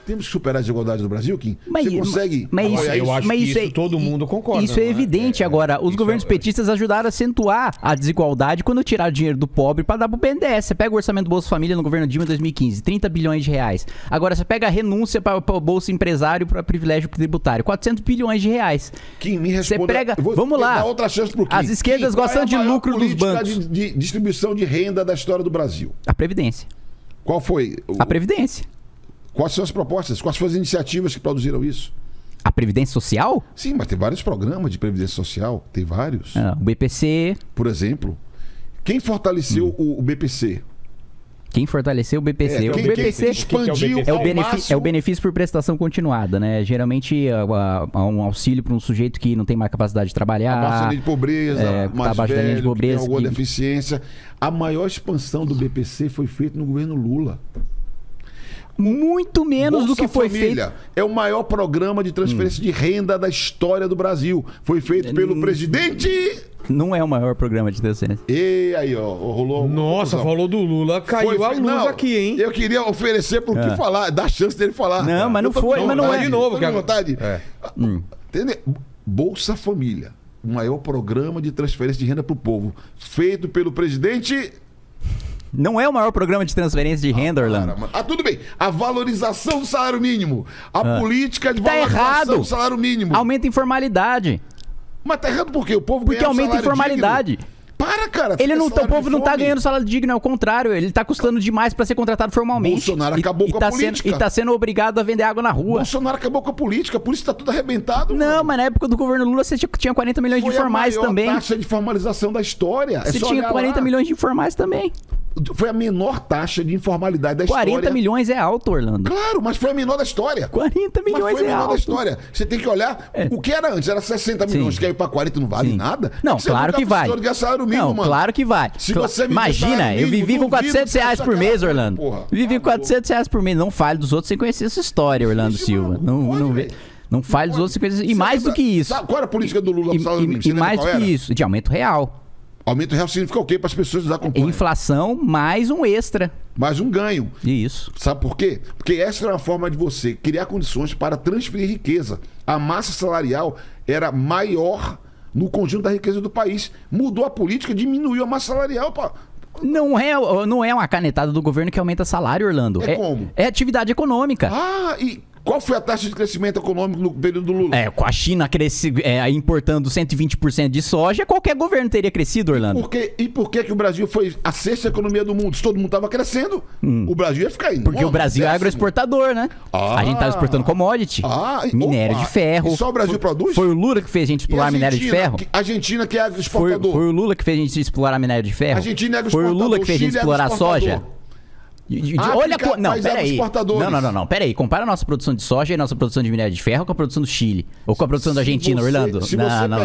Temos que superar a desigualdade no Brasil, Kim? Mas, Você consegue? Eu acho que isso todo mundo concorda. Isso é evidente. Agora, os governos petistas ajudaram a acentuar a desigualdade quando tiraram dinheiro do pobre para dar pro BNDES. Você pega o orçamento do Bolsa Família no governo Dilma em 2015, 30 bilhões de reais. Agora, você pega a renúncia para o Bolsa Empresário para privilégio tributário, 400 bilhões de reais. Kim, me responda. Você pega... Vamos lá. Dar outra chance pro Kim. As esquerdas Kim, gostam de lucro dos bancos. De distribuição de renda da história do Brasil. A Previdência. Qual foi? A Previdência. Quais são as propostas? Quais foram as iniciativas que produziram isso? A Previdência Social? Sim, mas tem vários programas de Previdência Social. Tem vários. O BPC. Por exemplo. Quem fortaleceu o BPC? Quem fortaleceu o BPC? O BPC expandiu é o benefício por prestação continuada, né? Geralmente há um auxílio para um sujeito que não tem mais capacidade de trabalhar. Abaixo da linha de pobreza, mais abaixo da linha de pobreza, tem alguma deficiência. A maior expansão do BPC foi feita no governo Lula. Muito menos do que foi Família feito. É o maior programa de transferência de renda da história do Brasil. Foi feito pelo presidente... Não é o maior programa de transferência. E aí, ó, rolou... Nossa, falou do Lula, caiu a luz aqui, hein? Eu queria oferecer pro que falar, dar chance dele falar. Não, mas não foi, mas não é. De novo, que vontade. Entendeu? Bolsa Família, o maior programa de transferência de renda pro povo, feito pelo presidente... Não é o maior programa de transferência de renda, Orlando. Tudo bem. A valorização do salário mínimo. A política de valorização do salário mínimo. Aumenta a informalidade. Mas tá errado por quê? O povo Porque aumenta a informalidade. Digno. Para, cara. O povo não tá ganhando salário digno, ao contrário. Ele tá custando demais pra ser contratado formalmente. Bolsonaro acabou com a política. E tá sendo obrigado a vender água na rua. Bolsonaro acabou com a política, por isso tá tudo arrebentado. Não, mano. Mas na época do governo Lula você tinha 40 milhões de informais também. Foi a maior taxa de formalização da história. Você tinha 40 milhões de informais também. Foi a menor taxa de informalidade da história. 40 milhões é alto, Orlando. Claro, mas foi a menor da história. 40 milhões é alto. Mas foi a menor da história. Você tem que olhar o que era antes. Era 60 milhões, que aí pra 40 não vale nada. Não, claro que vai. Mínimo, não, claro que vai. Imagina, eu vivi com 400 reais por mês, Orlando. Vivi com 400 reais por mês. Não fale dos outros sem conhecer essa história, Orlando Silva. Não fale dos outros sem conhecer. E mais do que isso. Qual era a política do Lula pro salário mínimo? E mais do que isso, de aumento real. Aumento real significa o quê para as pessoas que acompanham? Inflação mais um extra. Mais um ganho. Isso. Sabe por quê? Porque essa era uma forma de você criar condições para transferir riqueza. A massa salarial era maior no conjunto da riqueza do país. Mudou a política, diminuiu a massa salarial, pá. Não é uma canetada do governo que aumenta salário, Orlando. Como? É atividade econômica. E qual foi a taxa de crescimento econômico no período do Lula? Com a China importando 120% de soja, qualquer governo teria crescido, Orlando. E por que o Brasil foi a sexta economia do mundo? Se todo mundo estava crescendo, o Brasil ia ficar indo. Porque o Brasil é agroexportador, né? A gente tá exportando commodity, minério de ferro. E só o Brasil produz? Foi o Lula que fez a gente explorar minério de ferro? A Argentina que é agroexportador. Foi o Lula que fez a gente explorar minério de ferro? A Argentina é agroexportador. Foi o Lula que fez a gente explorar soja? Olha, peraí. Não, peraí. Compara a nossa produção de soja e a nossa produção de minério de ferro com a produção do Chile. Ou com a produção da Argentina, Orlando.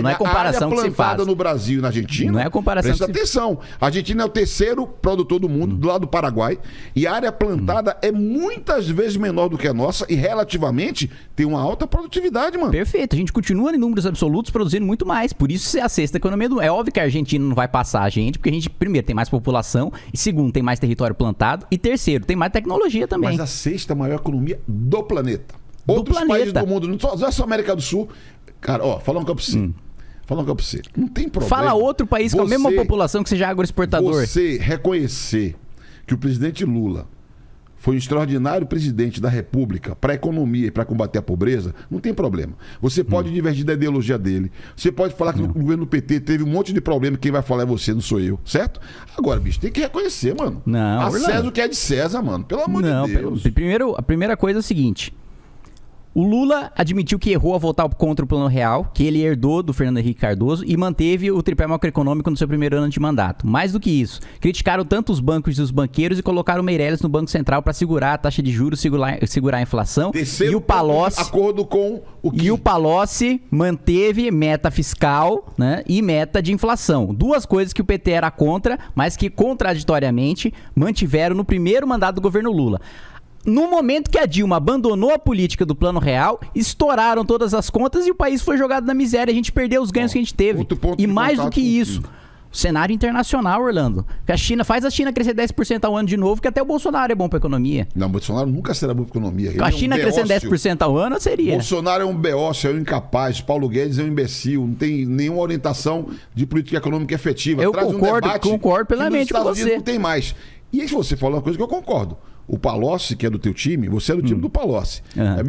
Não é comparação que se faz. No Brasil e na Argentina. Não é comparação. Presta atenção. A Argentina é o terceiro produtor do mundo, do lado do Paraguai. E a área plantada é muitas vezes menor do que a nossa e relativamente tem uma alta produtividade, mano. Perfeito. A gente continua em números absolutos produzindo muito mais. Por isso é a sexta economia do... É óbvio que a Argentina não vai passar a gente, porque a gente, primeiro, tem mais população, e segundo, tem mais território plantado, e terceiro, tem mais tecnologia também. Mas a sexta maior economia do planeta. Outros países do mundo, não só a América do Sul. Cara, falando com você. Falando com você. Não tem problema. Fala outro país com a mesma população que seja agroexportador. Você reconhecer que o presidente Lula foi um extraordinário presidente da República para a economia e para combater a pobreza, não tem problema. Você pode divergir da ideologia dele. Você pode falar que o governo do PT teve um monte de problema, quem vai falar é você, não sou eu, certo? Agora, bicho, tem que reconhecer, mano. Não, César o que é de César, mano. Pelo amor de Deus. Primeiro, a primeira coisa é o seguinte. O Lula admitiu que errou ao votar contra o Plano Real, que ele herdou do Fernando Henrique Cardoso, e manteve o tripé macroeconômico no seu primeiro ano de mandato. Mais do que isso, criticaram tanto os bancos e os banqueiros e colocaram o Meirelles no Banco Central para segurar a taxa de juros, segurar a inflação. Terceiro, e o Palocci, acordo com o que? E o Palocci manteve meta fiscal, né, e meta de inflação. Duas coisas que o PT era contra, mas que contraditoriamente mantiveram no primeiro mandato do governo Lula. No momento que a Dilma abandonou a política do Plano Real, estouraram todas as contas e o país foi jogado na miséria. A gente perdeu os ganhos que a gente teve. E mais do que isso, cenário internacional, Orlando. Que a China faz a China crescer 10% ao ano de novo, que até o Bolsonaro é bom pra economia. Não, o Bolsonaro nunca será bom pra economia. A China crescendo 10% ao ano seria. Bolsonaro é um beócio, é um incapaz. Paulo Guedes é um imbecil. Não tem nenhuma orientação de política econômica efetiva. Eu Traz concordo plenamente com você. Não tem mais. E aí você falou uma coisa que eu concordo. O Palocci, que é do teu time, você é do time do Palocci. É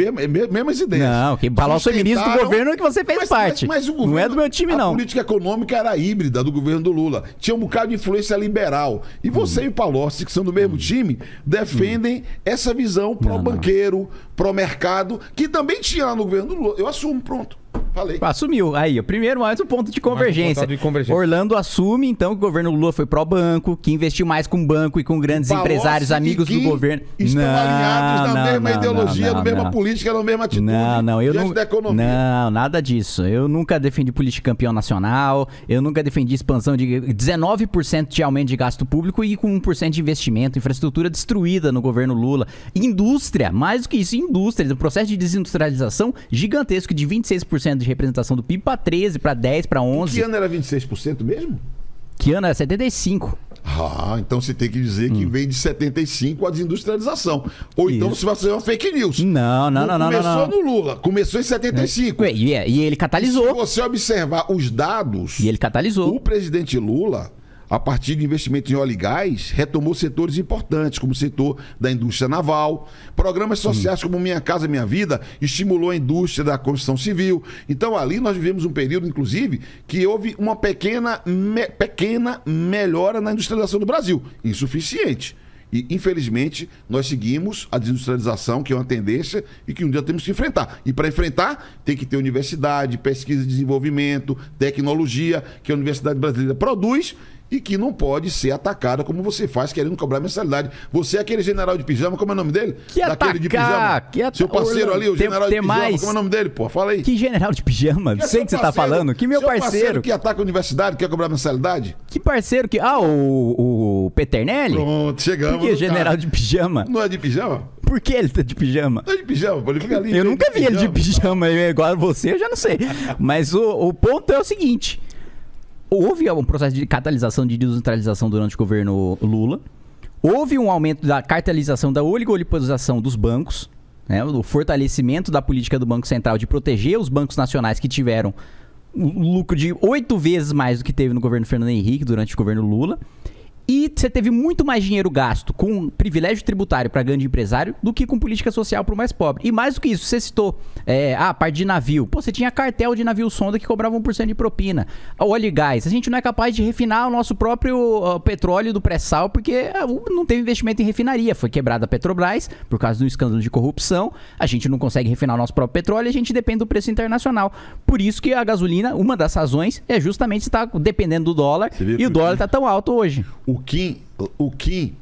mesmas ideias. Não, que Palocci foi ministro do governo que você fez parte. Mas o governo, não é do meu time, não. A política econômica era híbrida do governo do Lula. Tinha um bocado de influência liberal. E você e o Palocci, que são do mesmo time, defendem essa visão pró-banqueiro, pró-mercado, que também tinha lá no governo do Lula. Eu assumo, pronto. Falei. Assumiu. Aí, primeiro mais um ponto de convergência. Orlando assume, então, que o governo Lula foi pró-banco, que investiu mais com banco e com grandes empresários, amigos do governo. Estão alinhados na mesma ideologia, na mesma política, na mesma atitude. Não, nada disso. Eu nunca defendi política campeão nacional, eu nunca defendi expansão de 19% de aumento de gasto público e com 1% de investimento, infraestrutura destruída no governo Lula. Indústria, mais do que isso, indústria, o processo de desindustrialização gigantesco de 26% de representação do PIB para 13, para 10, para 11. Que ano era 26% mesmo? Que ano era 75. Então você tem que dizer que vem de 75 a desindustrialização. Ou então você vai fazer uma fake news. Não. Começou no Lula, começou em 75. E ele catalisou. E se você observar os dados... E ele catalisou. O presidente Lula, a partir de investimento em óleo e gás, retomou setores importantes, como o setor da indústria naval. Programas sociais como Minha Casa Minha Vida estimulou a indústria da construção civil. Então ali nós vivemos um período, inclusive, que houve uma pequena melhora na industrialização do Brasil. Insuficiente. E, infelizmente, nós seguimos a desindustrialização, que é uma tendência e que um dia temos que enfrentar. E para enfrentar, tem que ter universidade, pesquisa e desenvolvimento, tecnologia, que a Universidade Brasileira produz e que não pode ser atacada como você faz, querendo cobrar mensalidade. Você é aquele general de pijama, como é o nome dele? Que daquele de pijama. Seu parceiro ali, o general de pijama, mais... como é o nome dele, pô? Fala aí. Que general de pijama? Sei que você tá falando. Que meu parceiro que ataca a universidade, quer cobrar mensalidade? Que parceiro que... o Peternelli? Pronto, chegamos. Por que general de pijama? Não é de pijama? Por que ele tá de pijama? Não é de pijama, pô, ele fica ali. Eu nunca vi ele de pijama, igual você, eu já não sei. Mas o ponto é o seguinte... Houve um processo de catalisação de desindustrialização durante o governo Lula. Houve um aumento da cartelização, da oligopolização dos bancos, né? O fortalecimento da política do Banco Central de proteger os bancos nacionais que tiveram um lucro de 8 vezes mais do que teve no governo Fernando Henrique durante o governo Lula. E você teve muito mais dinheiro gasto com privilégio tributário para grande empresário do que com política social para o mais pobre. E mais do que isso, você citou a parte de navio. Pô, você tinha cartel de navio sonda que cobrava 1% de propina. Óleo e gás. A gente não é capaz de refinar o nosso próprio petróleo do pré-sal porque não teve investimento em refinaria. Foi quebrada a Petrobras por causa do escândalo de corrupção. A gente não consegue refinar o nosso próprio petróleo e a gente depende do preço internacional. Por isso que a gasolina, uma das razões, é justamente estar dependendo do dólar. E o dólar está tão alto hoje. O Kim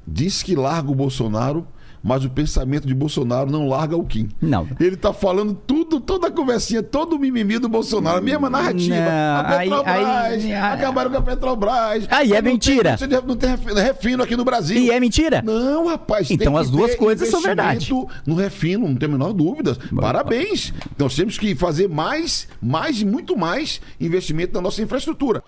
diz que larga o Bolsonaro, mas o pensamento de Bolsonaro não larga o Kim. Não. Ele tá falando tudo, toda a conversinha, todo o mimimi do Bolsonaro, a mesma narrativa. Não, a Petrobras, acabaram com a Petrobras. Aí é mentira. Não tem refino aqui no Brasil. E é mentira? Não, rapaz. Então as duas coisas são verdade. No refino, não tem a menor dúvida. Parabéns. Então nós temos que fazer mais e muito mais investimento na nossa infraestrutura.